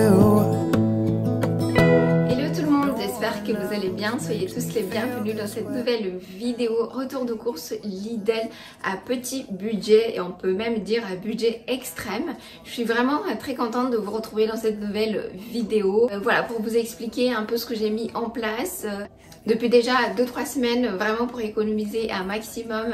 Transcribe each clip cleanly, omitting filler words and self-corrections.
Hello tout le monde, j'espère que vous allez bien. Soyez tous les bienvenus dans cette nouvelle vidéo retour de course Lidl à petit budget, et on peut même dire à budget extrême. Je suis vraiment très contente de vous retrouver dans cette nouvelle vidéo. Voilà, pour vous expliquer un peu ce que j'ai mis en place depuis déjà 2-3 semaines, vraiment pour économiser un maximum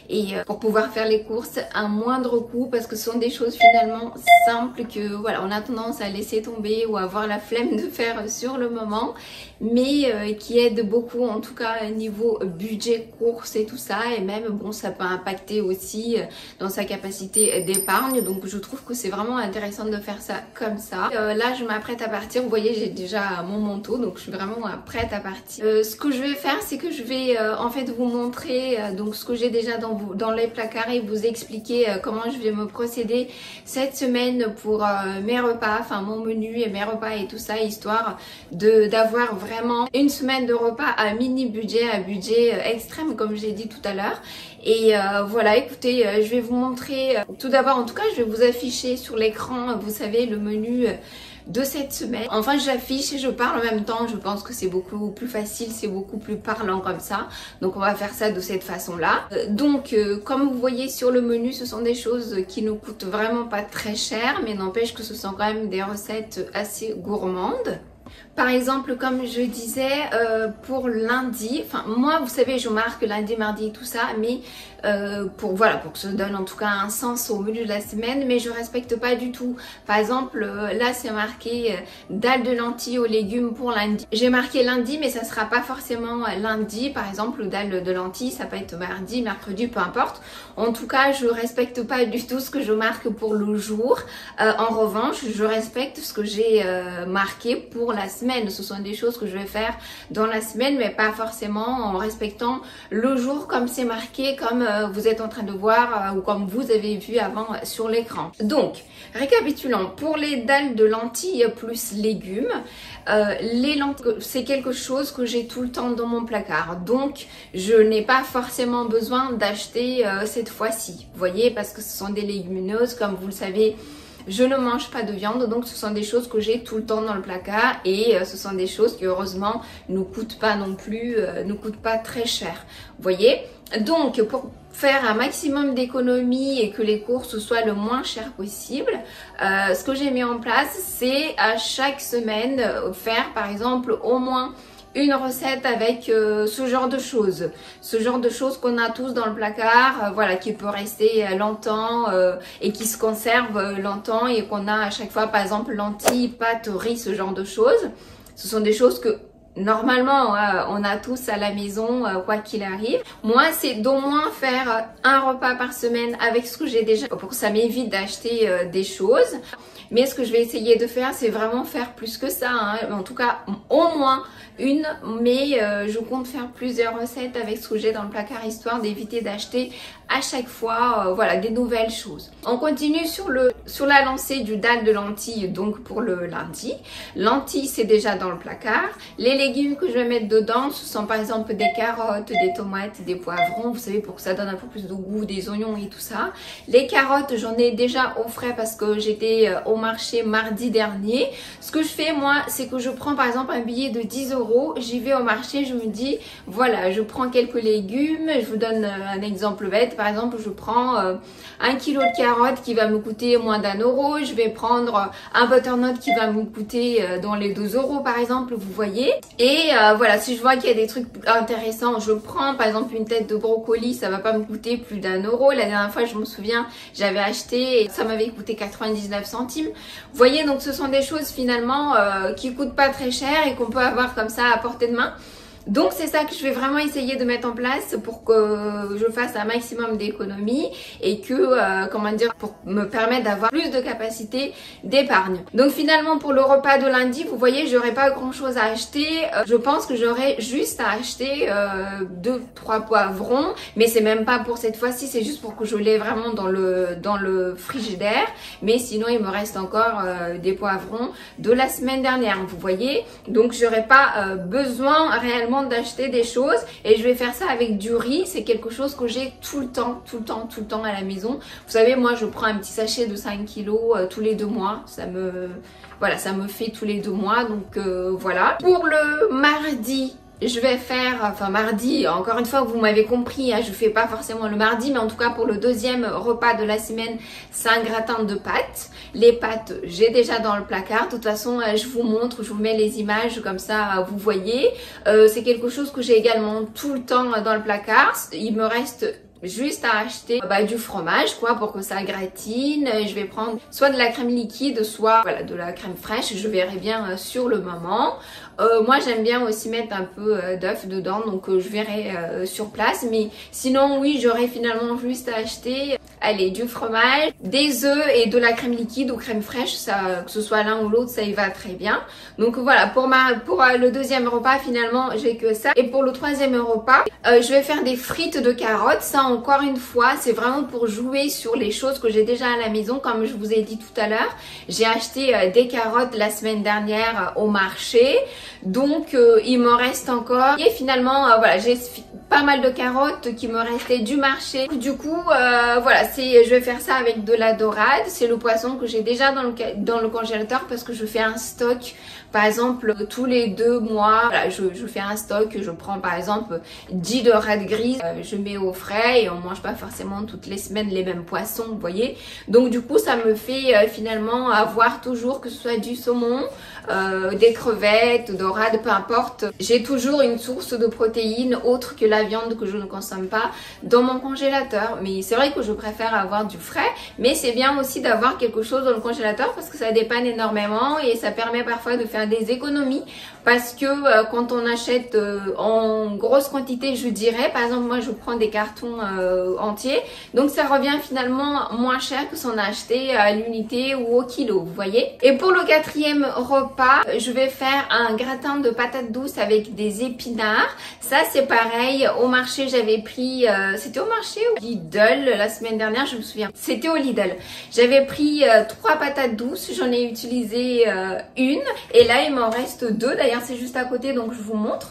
et pour pouvoir faire les courses à moindre coût, parce que ce sont des choses finalement simples que voilà, on a tendance à laisser tomber ou à avoir la flemme de faire sur le moment, mais qui aident beaucoup, en tout cas niveau budget course et tout ça. Et même bon, ça peut impacter aussi dans sa capacité d'épargne, donc je trouve que c'est vraiment intéressant de faire ça comme ça. Là je m'apprête à partir, vous voyez j'ai déjà mon manteau, donc je suis vraiment prête à partir. Ce que je vais faire, c'est que je vais en fait vous montrer donc ce que j'ai déjà dans les placards et vous expliquer comment je vais me procéder cette semaine pour mes repas, enfin mon menu et mes repas et tout ça, histoire d'avoir vraiment une semaine de repas à mini budget, à budget extrême comme j'ai dit tout à l'heure. Et voilà, écoutez, je vais vous montrer tout d'abord, en tout cas je vais vous afficher sur l'écran, vous savez, le menu de cette semaine. Enfin j'affiche et je parle en même temps, je pense que c'est beaucoup plus facile, c'est beaucoup plus parlant comme ça, donc on va faire ça de cette façon là. Donc comme vous voyez sur le menu, ce sont des choses qui ne coûtent vraiment pas très cher, mais n'empêche que ce sont quand même des recettes assez gourmandes. Par exemple, comme je disais, pour lundi, enfin moi vous savez je marque lundi, mardi tout ça, mais pour que ça donne en tout cas un sens au menu de la semaine, mais je respecte pas du tout. Par exemple là c'est marqué dalle de lentilles aux légumes pour lundi. J'ai marqué lundi, mais ça sera pas forcément lundi. Par exemple dalle de lentilles ça peut être mardi, mercredi, peu importe. En tout cas je respecte pas du tout ce que je marque pour le jour. En revanche je respecte ce que j'ai marqué pour la semaine. Ce sont des choses que je vais faire dans la semaine, mais pas forcément en respectant le jour comme c'est marqué, comme vous êtes en train de voir ou comme vous avez vu avant sur l'écran. Donc, récapitulons, pour les dalles de lentilles plus légumes, les lentilles, c'est quelque chose que j'ai tout le temps dans mon placard. Donc, je n'ai pas forcément besoin d'acheter cette fois-ci. Vous voyez, parce que ce sont des légumineuses, comme vous le savez. Je ne mange pas de viande, donc ce sont des choses que j'ai tout le temps dans le placard, et ce sont des choses qui heureusement ne coûtent pas non plus, ne coûtent pas très cher. Vous voyez? Donc pour faire un maximum d'économies et que les courses soient le moins cher possible, ce que j'ai mis en place, c'est à chaque semaine faire par exemple au moins une recette avec ce genre de choses qu'on a tous dans le placard, voilà, qui peut rester longtemps et qui se conserve longtemps, et qu'on a à chaque fois, par exemple lentilles, pâtes, riz, ce genre de choses. Ce sont des choses que normalement on a tous à la maison, quoi qu'il arrive. Moi c'est d'au moins faire un repas par semaine avec ce que j'ai déjà, pour que ça m'évite d'acheter des choses. Mais ce que je vais essayer de faire, c'est vraiment faire plus que ça, hein. En tout cas au moins une, mais je compte faire plusieurs recettes avec ce que j'ai dans le placard, histoire d'éviter d'acheter à chaque fois voilà, des nouvelles choses. On continue sur la lancée du dalle de lentilles, donc pour le lundi. Lentilles c'est déjà dans le placard. Les légumes que je vais mettre dedans, ce sont par exemple des carottes, des tomates, des poivrons, vous savez, pour que ça donne un peu plus de goût, des oignons et tout ça. Les carottes, j'en ai déjà au frais parce que j'étais au marché mardi dernier. Ce que je fais moi, c'est que je prends par exemple un billet de 10 €, j'y vais au marché, je me dis voilà, je prends quelques légumes. Je vous donne un exemple bête, par exemple je prends 1 kg de carottes qui va me coûter moins d'1 €, je vais prendre un butternut qui va me coûter dans les 2 € par exemple, vous voyez. Et voilà, si je vois qu'il y a des trucs intéressants, je prends par exemple une tête de brocoli, ça va pas me coûter plus d'1 €. La dernière fois je me souviens, j'avais acheté et ça m'avait coûté 99 centimes. Vous voyez, donc ce sont des choses finalement qui coûtent pas très cher et qu'on peut avoir comme ça à portée de main. Donc c'est ça que je vais vraiment essayer de mettre en place pour que je fasse un maximum d'économies et que, comment dire, pour me permettre d'avoir plus de capacité d'épargne. Donc finalement pour le repas de lundi, vous voyez, j'aurais pas grand chose à acheter. Je pense que j'aurais juste à acheter 2-3 poivrons, mais c'est même pas pour cette fois-ci, c'est juste pour que je l'ai vraiment dans le frigidaire. Mais sinon il me reste encore des poivrons de la semaine dernière, vous voyez. Donc j'aurais pas besoin réellement simplement d'acheter des choses et je vais faire ça avec du riz. C'est quelque chose que j'ai tout le temps à la maison. Vous savez, moi je prends un petit sachet de 5 kilos tous les 2 mois. Voilà, ça me fait tous les 2 mois, donc voilà. Pour le mardi, je vais faire, enfin mardi, encore une fois vous m'avez compris, hein, je fais pas forcément le mardi, mais en tout cas pour le deuxième repas de la semaine, c'est un gratin de pâtes. Les pâtes, j'ai déjà dans le placard. De toute façon, je vous montre, je vous mets les images comme ça, vous voyez. C'est quelque chose que j'ai également tout le temps dans le placard. Il me reste juste à acheter du fromage quoi pour que ça gratine. Je vais prendre soit de la crème liquide, soit voilà, de la crème fraîche, je verrai bien sur le moment. Moi j'aime bien aussi mettre un peu d'œuf dedans, donc je verrai sur place, mais sinon oui, j'aurai finalement juste à acheter allez, du fromage, des œufs et de la crème liquide ou crème fraîche, ça, que ce soit l'un ou l'autre, ça y va très bien. Donc voilà, pour le deuxième repas finalement j'ai que ça. Et pour le troisième repas, je vais faire des frites de carottes. Ça encore une fois, c'est vraiment pour jouer sur les choses que j'ai déjà à la maison. Comme je vous ai dit tout à l'heure, j'ai acheté des carottes la semaine dernière au marché. Donc il me reste encore. Et finalement, voilà, j'ai pas mal de carottes qui me restaient du marché. Du coup, voilà, je vais faire ça avec de la dorade. C'est le poisson que j'ai déjà dans le congélateur parce que je fais un stock. Par exemple, tous les 2 mois, voilà, je fais un stock. Je prends par exemple 10 dorades grises. Je mets au frais et on mange pas forcément toutes les semaines les mêmes poissons, vous voyez. Donc du coup, ça me fait finalement avoir toujours, que ce soit du saumon, des crevettes, dorades, peu importe. J'ai toujours une source de protéines autre que la viande que je ne consomme pas dans mon congélateur. Mais c'est vrai que je préfère avoir du frais, mais c'est bien aussi d'avoir quelque chose dans le congélateur parce que ça dépanne énormément et ça permet parfois de faire des économies. Parce que quand on achète en grosse quantité, je dirais, par exemple moi je prends des cartons entiers, donc ça revient finalement moins cher que si on a acheté à l'unité ou au kilo, vous voyez. Et pour le quatrième repas, je vais faire un gratin de patates douces avec des épinards. Ça c'est pareil, au marché j'avais pris, c'était au marché ou Lidl la semaine dernière, je me souviens, c'était au Lidl. J'avais pris 3 patates douces, j'en ai utilisé une et là il m'en reste 2 d'ailleurs. C'est juste à côté, donc je vous montre.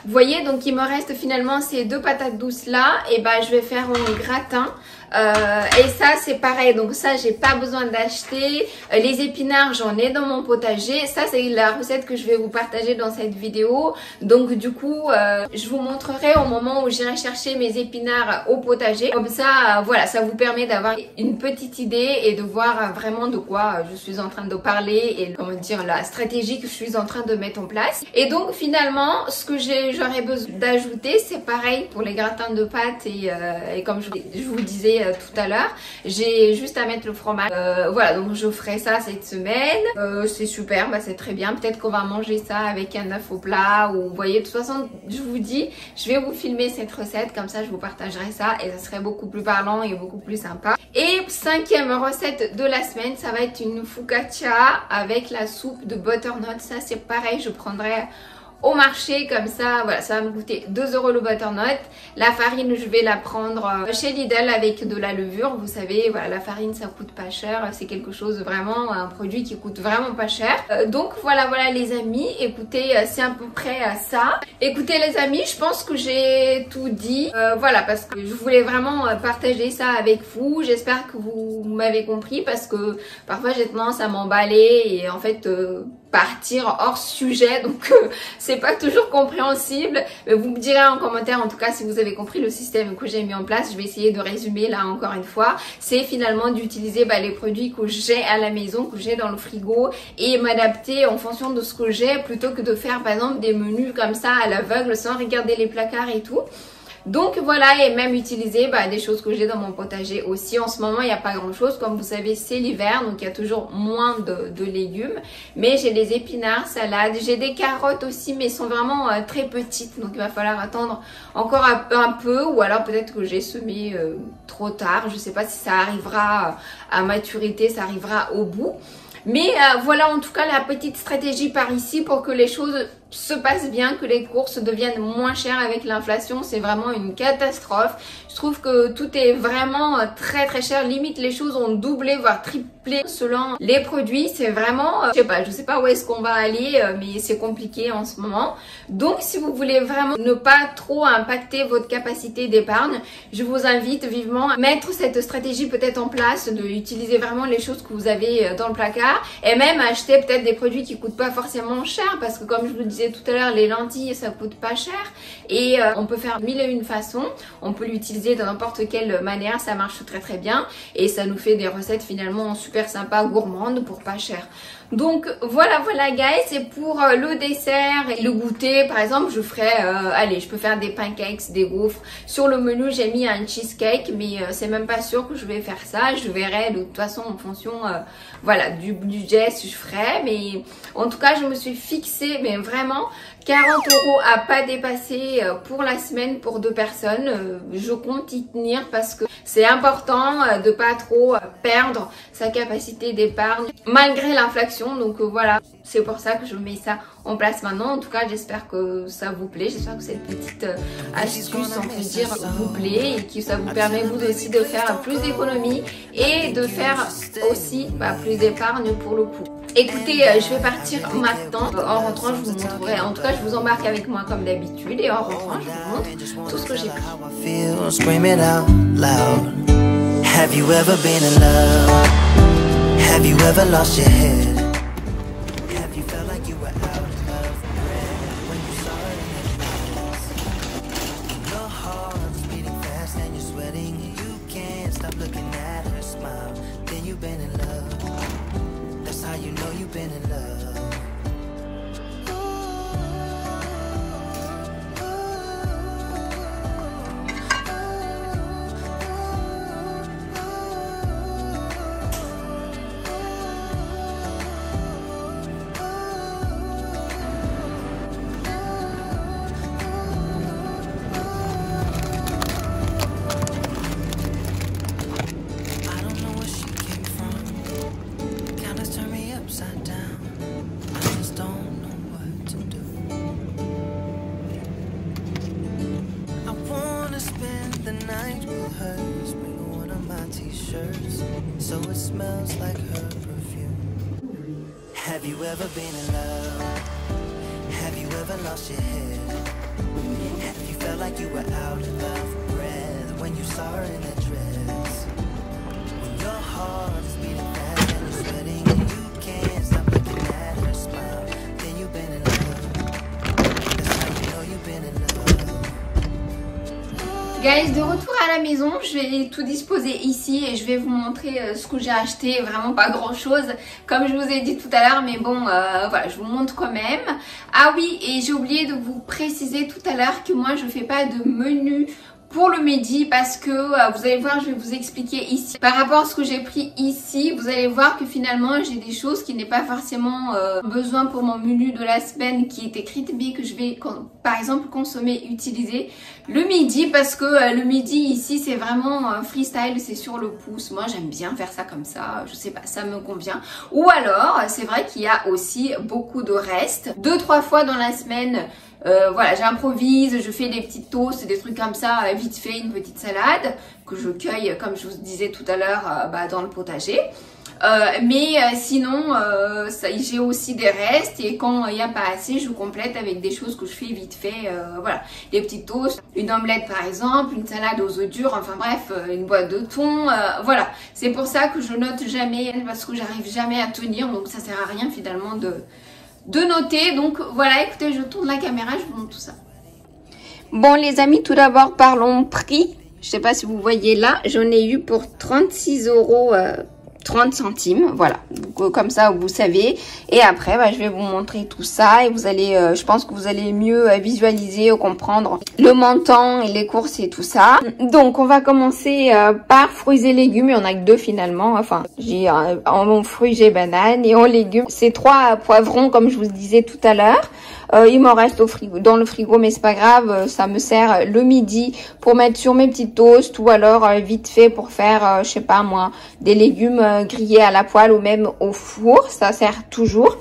Vous voyez, donc il me reste finalement ces 2 patates douces là. Et bah je vais faire mon gratin. Et ça c'est pareil, donc ça j'ai pas besoin d'acheter. Les épinards j'en ai dans mon potager. Ça c'est la recette que je vais vous partager dans cette vidéo. Donc du coup je vous montrerai au moment où j'irai chercher mes épinards au potager. Comme ça voilà, ça vous permet d'avoir une petite idée et de voir vraiment de quoi je suis en train de parler et comment dire la stratégie que je suis en train de mettre en place. Et donc finalement ce que j'aurais besoin d'ajouter, c'est pareil pour les gratins de pâtes et comme je vous disais tout à l'heure, j'ai juste à mettre le fromage. Voilà, donc je ferai ça cette semaine. C'est super, bah c'est très bien. Peut-être qu'on va manger ça avec un œuf au plat ou vous voyez, de toute façon je vous dis, je vais vous filmer cette recette, comme ça je vous partagerai ça et ça serait beaucoup plus parlant et beaucoup plus sympa. Et 5e recette de la semaine, ça va être une focaccia avec la soupe de butternut. Ça c'est pareil, je prendrai au marché comme ça, voilà, ça va me coûter 2 € le butternut. La farine, je vais la prendre chez Lidl avec de la levure. Vous savez, voilà, la farine ça coûte pas cher, c'est quelque chose vraiment, un produit qui coûte vraiment pas cher. Donc voilà les amis, écoutez, c'est à peu près ça. Écoutez les amis, je pense que j'ai tout dit. Voilà, parce que je voulais vraiment partager ça avec vous. J'espère que vous m'avez compris parce que parfois j'ai tendance à m'emballer et en fait partir hors sujet, donc c'est pas toujours compréhensible. Mais vous me direz en commentaire en tout cas si vous avez compris le système que j'ai mis en place. Je vais essayer de résumer là encore une fois. C'est finalement d'utiliser les produits que j'ai à la maison, que j'ai dans le frigo et m'adapter en fonction de ce que j'ai plutôt que de faire par exemple des menus comme ça à l'aveugle sans regarder les placards et tout. Donc voilà, et même utiliser des choses que j'ai dans mon potager aussi. En ce moment, il n'y a pas grand chose. Comme vous savez, c'est l'hiver, donc il y a toujours moins de légumes. Mais j'ai des épinards, salades. J'ai des carottes aussi, mais elles sont vraiment très petites. Donc il va falloir attendre encore un peu. Ou alors peut-être que j'ai semé trop tard. Je ne sais pas si ça arrivera à maturité, ça arrivera au bout. Mais voilà en tout cas la petite stratégie par ici pour que les choses se passe bien, que les courses deviennent moins chères avec l'inflation. C'est vraiment une catastrophe. Je trouve que tout est vraiment très très cher. Limite les choses ont doublé voire triplé selon les produits. C'est vraiment, je sais pas où est-ce qu'on va aller, mais c'est compliqué en ce moment. Donc si vous voulez vraiment ne pas trop impacter votre capacité d'épargne, je vous invite vivement à mettre cette stratégie peut-être en place, de utiliser vraiment les choses que vous avez dans le placard et même acheter peut-être des produits qui coûtent pas forcément cher, parce que comme je vous le disais tout à l'heure, les lentilles ça coûte pas cher et on peut faire mille et une façons. On peut l'utiliser de n'importe quelle manière, ça marche très très bien et ça nous fait des recettes finalement super sympas, gourmandes pour pas cher. Donc voilà guys, c'est pour le dessert et le goûter. Par exemple je ferai, allez, je peux faire des pancakes, des gaufres. Sur le menu j'ai mis un cheesecake, mais c'est même pas sûr que je vais faire ça. Je verrai de toute façon en fonction voilà, du budget si je ferai. Mais en tout cas je me suis fixée, mais vraiment 40 € à pas dépasser pour la semaine pour 2 personnes. Je compte y tenir parce que c'est important de pas trop perdre sa capacité d'épargne malgré l'inflation. Donc voilà, c'est pour ça que je mets ça en place maintenant. En tout cas j'espère que ça vous plaît, j'espère que cette petite astuce on peut dire vous plaît et que ça vous permet vous aussi de faire plus d'économies et de faire aussi plus d'épargne pour le coup. Écoutez, je vais partir maintenant. En rentrant, je vous montrerai. En tout cas, je vous embarque avec moi comme d'habitude. Et en rentrant, je vous montre tout ce que j'ai pris. Have you ever been in love? Have you ever lost your head? Have you felt like you were out of breath when you saw it in your eyes? Your heart's beating fast and you're sweating. You can't stop looking at her smile. Then you've been in love. That's how you know you've been in love. So it smells like her perfume. Have you ever been in love? Have you ever lost your head? Have you felt like you were out of breath when you saw her in that dress? When your heart is beating fast and you're sweating and you can't stop looking at her smile, then you've been in love. That's how you know you've been in love. Guys, de retour à la maison, je vais tout disposer ici et je vais vous montrer ce que j'ai acheté. Vraiment pas grand chose comme je vous ai dit tout à l'heure, mais bon voilà, je vous montre quand même. Ah oui, et j'ai oublié de vous préciser tout à l'heure que moi je fais pas de menu pour le midi parce que vous allez voir, je vais vous expliquer ici. Par rapport à ce que j'ai pris ici, vous allez voir que finalement j'ai des choses qui n'est pas forcément besoin pour mon menu de la semaine qui est écrite, mais que je vais par exemple consommer, utiliser le midi, parce que le midi ici c'est vraiment freestyle, c'est sur le pouce. Moi j'aime bien faire ça comme ça, je sais pas, ça me convient. Ou alors c'est vrai qu'il y a aussi beaucoup de restes. 2-3 fois dans la semaine, voilà, j'improvise, je fais des petites toasts, des trucs comme ça, vite fait, une petite salade que je cueille comme je vous disais tout à l'heure dans le potager. Sinon j'ai aussi des restes et quand il n'y a pas assez, je complète avec des choses que je fais vite fait, voilà, des petits toasts, une omelette par exemple, une salade aux œufs durs, enfin bref, une boîte de thon, voilà. C'est pour ça que je note jamais, parce que j'arrive jamais à tenir, donc ça sert à rien finalement de noter. Donc voilà, écoutez, je tourne la caméra, je vous montre tout ça. Bon les amis, tout d'abord parlons prix. Je sais pas si vous voyez là, j'en ai eu pour 36 € 30 centimes, voilà, donc, comme ça vous savez. Et après je vais vous montrer tout ça et vous allez, je pense que vous allez mieux visualiser ou comprendre le montant et les courses et tout ça. Donc on va commencer par fruits et légumes. Il y en a que 2 finalement, enfin j'ai en fruits j'ai banane et en légumes c'est 3 poivrons comme je vous disais tout à l'heure. Il m'en reste au frigo, dans le frigo, mais c'est pas grave, ça me sert le midi pour mettre sur mes petits toasts ou alors vite fait pour faire, je sais pas moi, des légumes grillés à la poêle ou même au four, ça sert toujours.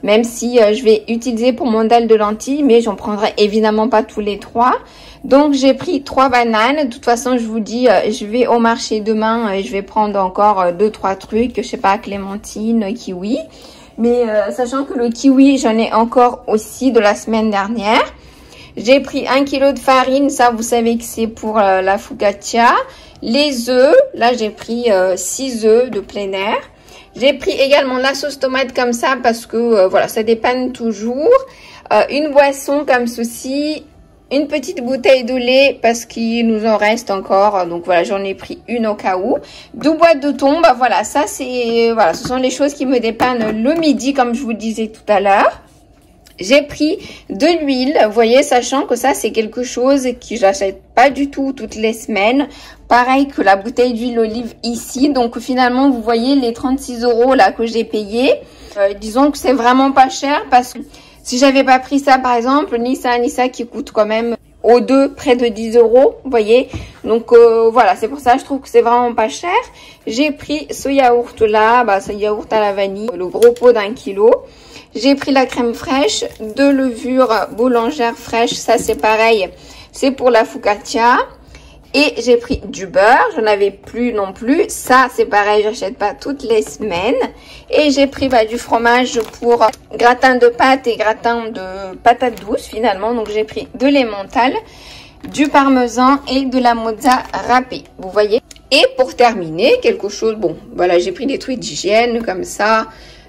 même si je vais utiliser pour mon dalle de lentilles, mais j'en prendrai évidemment pas tous les 3. Donc j'ai pris 3 bananes. De toute façon, je vous dis, je vais au marché demain et je vais prendre encore 2-3 trucs, je sais pas, clémentine, kiwi. Mais sachant que le kiwi, j'en ai encore aussi de la semaine dernière. J'ai pris 1 kg de farine, ça vous savez que c'est pour la focaccia. Les œufs, là j'ai pris 6 œufs de plein air. J'ai pris également la sauce tomate comme ça parce que voilà, ça dépanne toujours. Une boisson comme ceci. Une petite bouteille de lait parce qu'il nous en reste encore. Donc voilà, j'en ai pris une au cas où. 2 boîtes de thon, bah voilà, ça c'est... Voilà, ce sont les choses qui me dépannent le midi comme je vous disais tout à l'heure. J'ai pris de l'huile, vous voyez, sachant que ça c'est quelque chose que j'achète pas du tout toutes les semaines. Pareil que la bouteille d'huile olive ici. Donc finalement, vous voyez les 36 € là que j'ai payé. Disons que c'est vraiment pas cher parce que... Si j'avais pas pris ça, par exemple, ni ça qui coûte quand même aux deux près de 10 €, vous voyez. Donc voilà, c'est pour ça que je trouve que c'est vraiment pas cher. J'ai pris ce yaourt là, bah ce yaourt à la vanille, le gros pot d'1 kg. J'ai pris la crème fraîche, de levure boulangère fraîche, ça c'est pareil, c'est pour la focaccia. Et j'ai pris du beurre, j'en avais plus non plus. Ça, c'est pareil, j'achète pas toutes les semaines. Et j'ai pris du fromage pour gratin de pâtes et gratin de patates douces finalement. Donc j'ai pris de l'emmental, du parmesan et de la mozza râpée. Vous voyez. Et pour terminer, quelque chose, bon, voilà, j'ai pris des trucs d'hygiène comme ça.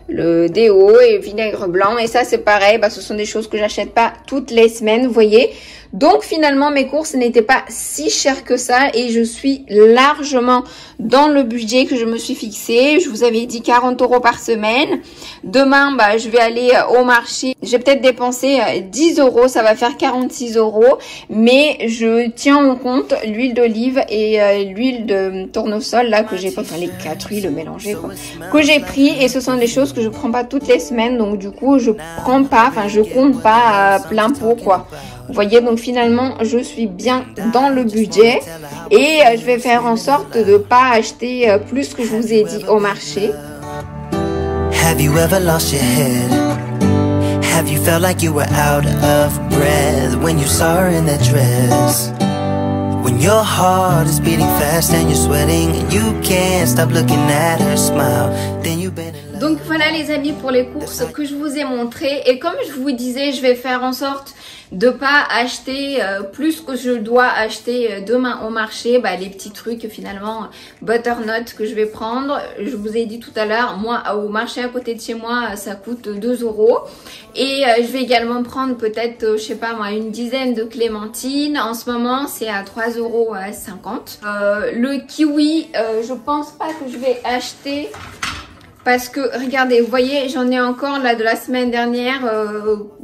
Le déo et vinaigre blanc. Et ça, c'est pareil, ce sont des choses que j'achète pas toutes les semaines, vous voyez. Donc finalement, mes courses n'étaient pas si chères que ça et je suis largement dans le budget que je me suis fixé. Je vous avais dit 40 € par semaine. Demain, je vais aller au marché. J'ai peut-être dépensé 10 €, ça va faire 46 €. Mais je tiens en compte l'huile d'olive et l'huile de tournesol là que j'ai pris, enfin les 4 huiles mélangées quoi, que j'ai pris. Et ce sont des choses que je prends pas toutes les semaines. Donc du coup, je prends pas, enfin je compte pas à plein pot quoi. Vous voyez, donc finalement, je suis bien dans le budget et je vais faire en sorte de ne pas acheter plus que je vous ai dit au marché. Have you ever lost your head? Have you felt like you were out of breath when you saw her in that dress? When your heart is beating fast and you're sweating and you can't stop looking at her smile, then you've been in love. Donc voilà les amis pour les courses que je vous ai montrées et comme je vous disais, je vais faire en sorte de pas acheter plus que je dois acheter demain au marché, les petits trucs finalement butternut que je vais prendre. Je vous ai dit tout à l'heure, moi au marché à côté de chez moi ça coûte 2 € et je vais également prendre peut-être je sais pas moi une dizaine de clémentines. En ce moment c'est à 3,50 €. Le kiwi je pense pas que je vais acheter. Parce que, regardez, vous voyez, j'en ai encore là de la semaine dernière.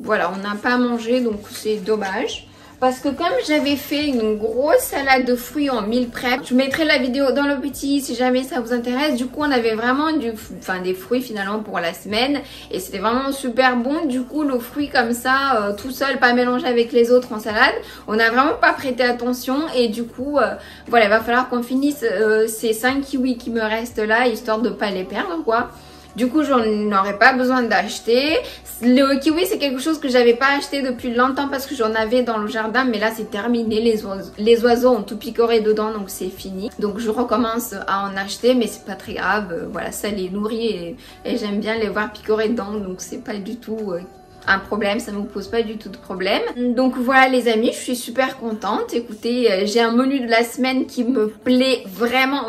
Voilà, on n'a pas mangé, donc c'est dommage. Parce que comme j'avais fait une grosse salade de fruits en meal prep, je mettrai la vidéo dans le petit si jamais ça vous intéresse. Du coup, on avait vraiment des fruits finalement pour la semaine. Et c'était vraiment super bon. Du coup, le fruit comme ça, tout seul, pas mélangé avec les autres en salade, on n'a vraiment pas prêté attention. Et du coup, voilà, il va falloir qu'on finisse ces 5 kiwis qui me restent là, histoire de pas les perdre, quoi. Du coup, j'en aurais pas besoin d'acheter. Le kiwi, c'est quelque chose que j'avais pas acheté depuis longtemps parce que j'en avais dans le jardin. Mais là, c'est terminé. Les oiseaux ont tout picoré dedans, donc c'est fini. Donc, je recommence à en acheter, mais c'est pas très grave. Voilà, ça les nourrit et j'aime bien les voir picorer dedans. Donc, c'est pas du tout... un problème, ça me pose pas du tout de problème. Donc voilà les amis, je suis super contente. Écoutez, j'ai un menu de la semaine qui me plaît vraiment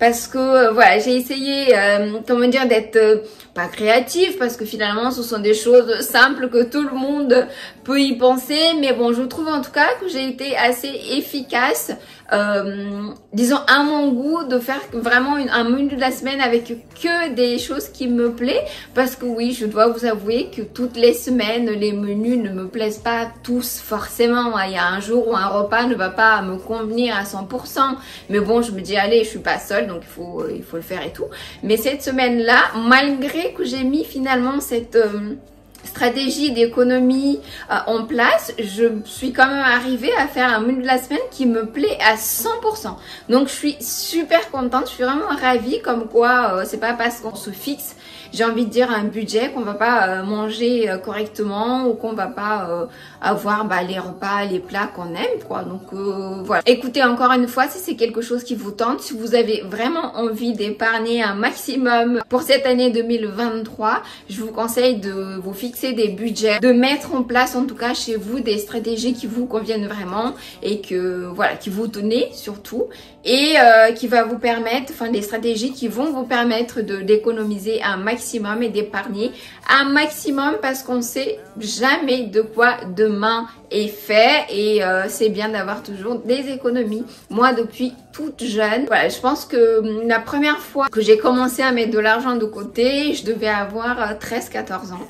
parce que voilà, j'ai essayé comment dire d'être pas créative parce que finalement ce sont des choses simples que tout le monde peut y penser, mais bon, je trouve en tout cas que j'ai été assez efficace disons à mon goût de faire vraiment un menu de la semaine avec que des choses qui me plaisent parce que oui, je dois vous avouer que toutes les semaines les menus ne me plaisent pas tous forcément. Il y a un jour où un repas ne va pas me convenir à 100%, mais bon, je me dis allez, je suis pas seule donc il faut le faire et tout. Mais cette semaine là, malgré que j'ai mis finalement cette stratégie d'économie en place, je suis quand même arrivée à faire un menu de la semaine qui me plaît à 100%. Donc je suis super contente, je suis vraiment ravie comme quoi c'est pas parce qu'on se fixe j'ai envie de dire un budget, qu'on va pas manger correctement ou qu'on va pas avoir les repas, les plats qu'on aime quoi. Donc voilà. Écoutez, encore une fois, si c'est quelque chose qui vous tente, si vous avez vraiment envie d'épargner un maximum pour cette année 2023, je vous conseille de vous fixer des budgets, de mettre en place en tout cas chez vous des stratégies qui vous conviennent vraiment et que voilà, qui vous donnez surtout, et qui va vous permettre, enfin des stratégies qui vont vous permettre d'économiser un maximum et d'épargner un maximum, parce qu'on sait jamais de quoi demain est fait, et c'est bien d'avoir toujours des économies. Moi, depuis toute jeune, voilà, je pense que la première fois que j'ai commencé à mettre de l'argent de côté, je devais avoir 13-14 ans.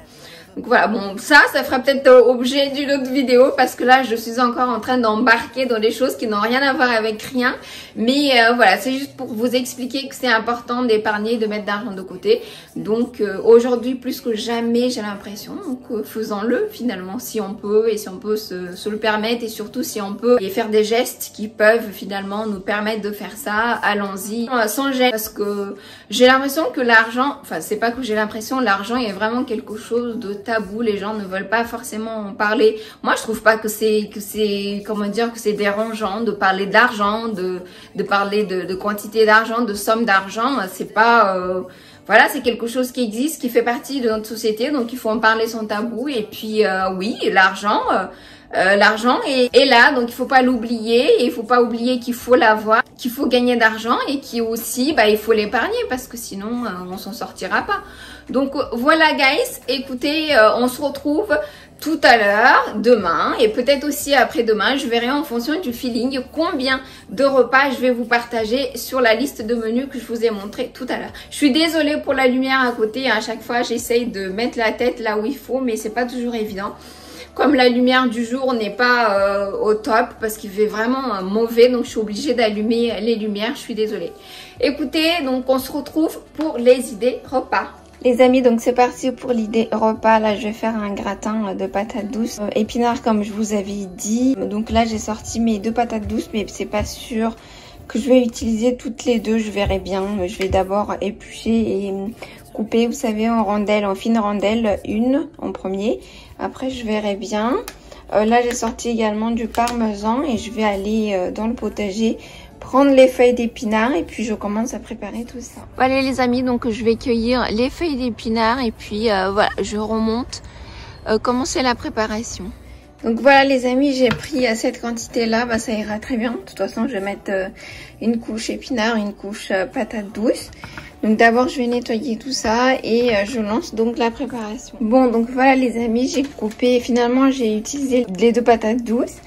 Donc voilà, bon, ça fera peut-être objet d'une autre vidéo, parce que là, je suis encore en train d'embarquer dans des choses qui n'ont rien à voir avec rien. Mais voilà, c'est juste pour vous expliquer que c'est important d'épargner, de mettre de l'argent de côté. Donc aujourd'hui, plus que jamais, j'ai l'impression. Donc faisons-le finalement, si on peut, et si on peut se le permettre, et surtout si on peut et faire des gestes qui peuvent finalement nous permettre de faire ça, allons-y. Sans gêne, parce que j'ai l'impression que l'argent, enfin c'est pas que j'ai l'impression, l'argent est vraiment quelque chose de tabou, les gens ne veulent pas forcément en parler. Moi, je trouve pas que c'est comment dire, que c'est dérangeant de parler d'argent, de parler de quantité d'argent, de somme d'argent. C'est pas voilà, c'est quelque chose qui existe, qui fait partie de notre société, donc il faut en parler sans tabou. Et puis oui, l'argent est là, donc il faut pas l'oublier, et il faut pas oublier qu'il faut l'avoir, qu'il faut gagner d'argent, et qu'il aussi il faut l'épargner, parce que sinon on s'en sortira pas. Donc voilà guys, écoutez, on se retrouve tout à l'heure, demain, et peut-être aussi après-demain. Je verrai en fonction du feeling combien de repas je vais vous partager sur la liste de menus que je vous ai montré tout à l'heure. Je suis désolée pour la lumière à côté, à chaque fois j'essaye de mettre la tête là où il faut, mais c'est pas toujours évident. Comme la lumière du jour n'est pas au top, parce qu'il fait vraiment mauvais, donc je suis obligée d'allumer les lumières, je suis désolée. Écoutez, donc on se retrouve pour les idées repas. Les amis, donc c'est parti pour l'idée repas. Là, je vais faire un gratin de patates douces, épinards comme je vous avais dit. Donc là, j'ai sorti mes 2 patates douces, mais c'est pas sûr que je vais utiliser toutes les 2. Je verrai bien. Je vais d'abord éplucher et couper, vous savez, en rondelles, en fines rondelles, une en premier. Après, je verrai bien. Là, j'ai sorti également du parmesan, et je vais aller dans le potager prendre les feuilles d'épinards, et puis je commence à préparer tout ça. Voilà les amis, donc je vais cueillir les feuilles d'épinards, et puis voilà, je remonte commencer la préparation. Donc voilà les amis, j'ai pris cette quantité là, ça ira très bien. De toute façon, je vais mettre une couche épinards, une couche patate douce. Donc d'abord je vais nettoyer tout ça, et je lance donc la préparation. Bon, donc voilà les amis, j'ai coupé, finalement j'ai utilisé les 2 patates douces.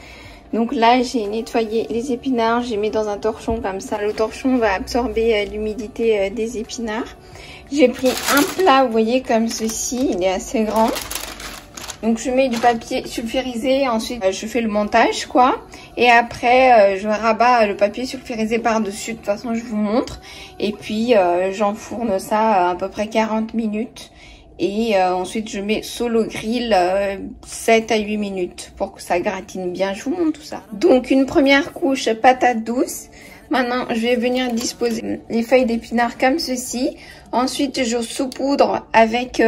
Donc là, j'ai nettoyé les épinards, j'ai mis dans un torchon comme ça. Le torchon va absorber l'humidité des épinards. J'ai pris un plat, vous voyez, comme ceci, il est assez grand. Donc je mets du papier sulfurisé, ensuite je fais le montage quoi. Et après je rabats le papier sulfurisé par-dessus, de toute façon je vous montre. Et puis j'enfourne ça à peu près 40 minutes. Et ensuite je mets sous le grill 7 à 8 minutes pour que ça gratine bien. Je vous montre tout ça. Donc une première couche patate douce. Maintenant je vais venir disposer les feuilles d'épinards comme ceci. Ensuite je saupoudre avec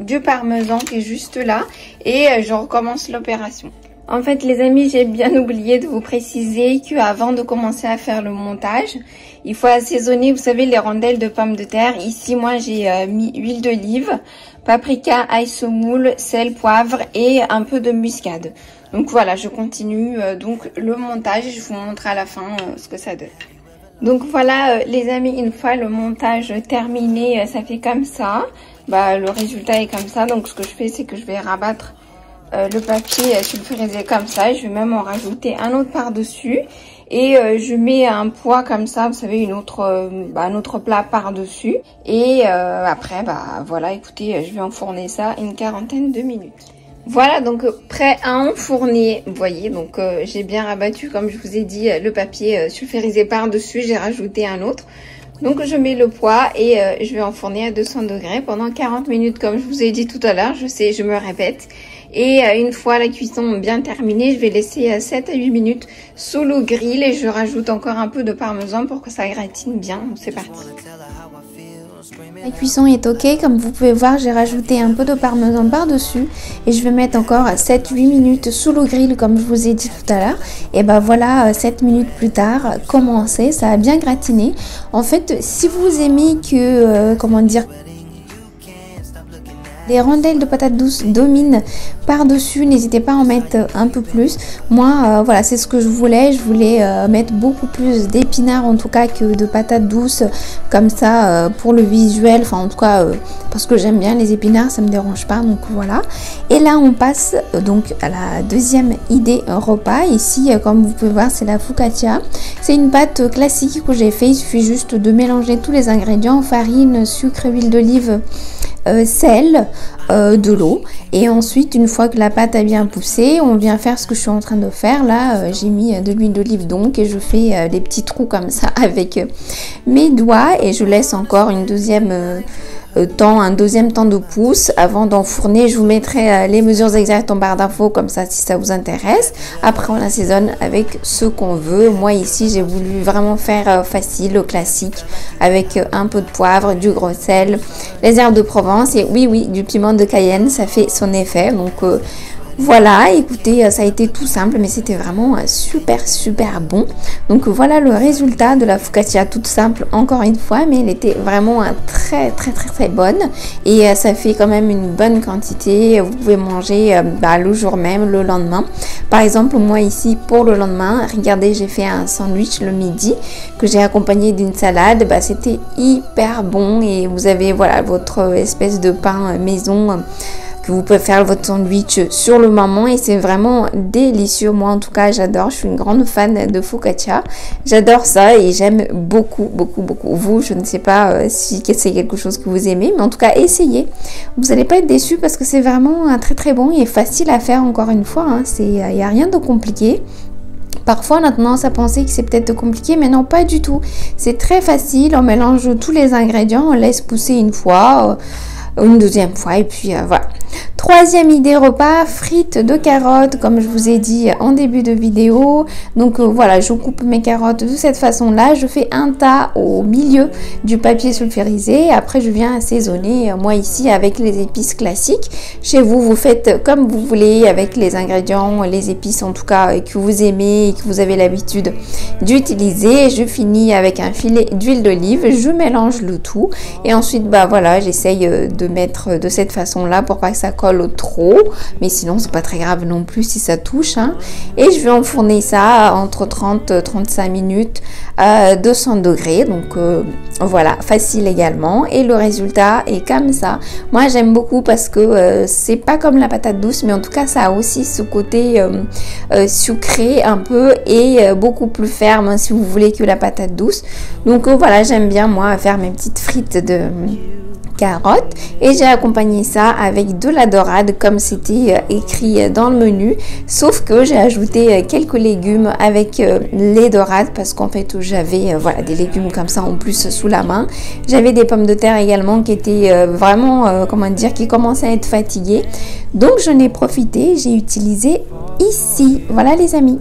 du parmesan qui est juste là. Et je recommence l'opération. En fait les amis, j'ai bien oublié de vous préciser qu'avant de commencer à faire le montage, il faut assaisonner, vous savez, les rondelles de pommes de terre. Ici moi j'ai mis huile d'olive, paprika, ail semoule, sel, poivre et un peu de muscade. Donc voilà, je continue donc le montage, je vous montre à la fin ce que ça donne. Donc voilà les amis, une fois le montage terminé, ça fait comme ça. Le résultat est comme ça. Donc ce que je fais, c'est que je vais rabattre le papier sulfurisé comme ça. Je vais même en rajouter un autre par-dessus. Et je mets un poids comme ça, vous savez, un autre plat par-dessus. Et après, voilà, écoutez, je vais enfourner ça une quarantaine de minutes. Voilà, donc prêt à enfourner, vous voyez, donc j'ai bien rabattu, comme je vous ai dit, le papier sulfurisé par-dessus, j'ai rajouté un autre. Donc je mets le poids et je vais enfourner à 200 degrés pendant 40 minutes, comme je vous ai dit tout à l'heure, je sais, je me répète. Et une fois la cuisson bien terminée, je vais laisser 7 à 8 minutes sous le grill et je rajoute encore un peu de parmesan pour que ça gratine bien. C'est parti. La cuisson est ok, comme vous pouvez voir j'ai rajouté un peu de parmesan par dessus et je vais mettre encore 7-8 minutes sous le grill comme je vous ai dit tout à l'heure. Et ben voilà, 7 minutes plus tard, commencé, ça a bien gratiné. En fait si vous aimez que, comment dire, les rondelles de patates douces dominent par-dessus, n'hésitez pas à en mettre un peu plus. Moi, voilà, c'est ce que je voulais. Je voulais mettre beaucoup plus d'épinards en tout cas que de patates douces comme ça pour le visuel. Enfin, en tout cas, parce que j'aime bien les épinards, ça me dérange pas. Donc voilà. Et là, on passe donc à la deuxième idée repas. Ici, comme vous pouvez voir, c'est la focaccia. C'est une pâte classique que j'ai fait. Il suffit juste de mélanger tous les ingrédients, farine, sucre, huile d'olive, sel, de l'eau, et ensuite une fois que la pâte a bien poussé, on vient faire ce que je suis en train de faire là. J'ai mis de l'huile d'olive donc et je fais des petits trous comme ça avec mes doigts et je laisse encore un deuxième temps de pouce avant d'enfourner. Je vous mettrai les mesures exactes en barre d'infos comme ça si ça vous intéresse. Après on assaisonne avec ce qu'on veut. Moi ici j'ai voulu vraiment faire facile, classique, avec un peu de poivre, du gros sel, les herbes de Provence et oui du piment de Cayenne, ça fait son effet. Donc voilà, écoutez, ça a été tout simple mais c'était vraiment super bon. Donc voilà le résultat de la focaccia, toute simple encore une fois, mais elle était vraiment très bonne et ça fait quand même une bonne quantité. Vous pouvez manger le jour même, le lendemain. Par exemple moi ici pour le lendemain, regardez, j'ai fait un sandwich le midi que j'ai accompagné d'une salade. C'était hyper bon et vous avez voilà votre espèce de pain maison que vous pouvez faire votre sandwich sur le moment et c'est vraiment délicieux. Moi en tout cas j'adore, je suis une grande fan de focaccia, j'adore ça et j'aime beaucoup. Vous, je ne sais pas si c'est quelque chose que vous aimez, mais en tout cas essayez, vous n'allez pas être déçus parce que c'est vraiment très bon et facile à faire. Encore une fois, il n'y a rien de compliqué. Parfois on a tendance à penser que c'est peut-être compliqué, mais non, pas du tout, c'est très facile. On mélange tous les ingrédients, on laisse pousser une fois, une deuxième fois et puis voilà. Troisième idée repas, frites de carottes comme je vous ai dit en début de vidéo. Donc voilà, je coupe mes carottes de cette façon là, je fais un tas au milieu du papier sulfurisé, après je viens assaisonner moi ici avec les épices classiques. Chez vous, vous faites comme vous voulez avec les ingrédients, les épices en tout cas que vous aimez et que vous avez l'habitude d'utiliser. Je finis avec un filet d'huile d'olive, je mélange le tout et ensuite voilà, j'essaye de mettre de cette façon là pour pas que ça colle trop, mais sinon c'est pas très grave non plus si ça touche et je vais enfourner ça entre 30-35 minutes à 200 degrés. Donc voilà, facile également et le résultat est comme ça. Moi j'aime beaucoup parce que c'est pas comme la patate douce, mais en tout cas ça a aussi ce côté sucré un peu et beaucoup plus ferme si vous voulez que la patate douce. Donc voilà, j'aime bien moi faire mes petites frites de carottes et j'ai accompagné ça avec de la dorade comme c'était écrit dans le menu, sauf que j'ai ajouté quelques légumes avec les dorades parce qu'en fait j'avais voilà des légumes comme ça en plus sous la main. J'avais des pommes de terre également qui étaient vraiment comment dire, qui commençaient à être fatiguées, donc j'en ai profité, j'ai utilisé ici. Voilà les amis.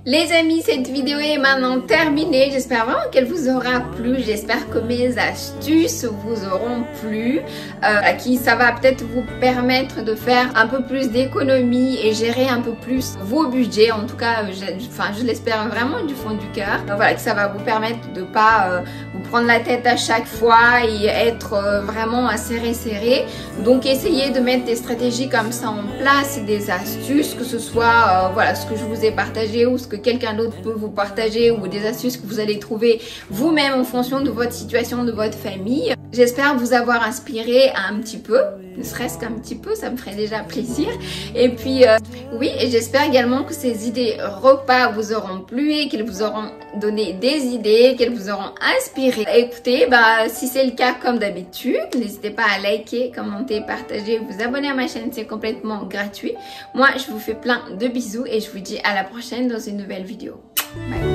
Les amis, cette vidéo est maintenant terminée. J'espère vraiment qu'elle vous aura plu. J'espère que mes astuces vous auront plu. Ça va peut-être vous permettre de faire un peu plus d'économie et gérer un peu plus vos budgets. En tout cas, je l'espère vraiment du fond du cœur. Voilà, que ça va vous permettre de pas vous prendre la tête à chaque fois et être vraiment serré. Donc, essayez de mettre des stratégies comme ça en place et des astuces, que ce soit voilà ce que je vous ai partagé ou ce que quelqu'un d'autre peut vous partager ou des astuces que vous allez trouver vous-même en fonction de votre situation, de votre famille. J'espère vous avoir inspiré un petit peu, ne serait-ce qu'un petit peu, ça me ferait déjà plaisir. Et puis oui, et j'espère également que ces idées repas vous auront plu et qu'elles vous auront donné des idées, qu'elles vous auront inspiré. Écoutez, si c'est le cas comme d'habitude, n'hésitez pas à liker, commenter, partager, vous abonner à ma chaîne, c'est complètement gratuit. Moi, je vous fais plein de bisous et je vous dis à la prochaine dans une nouvelle vidéo. Bye.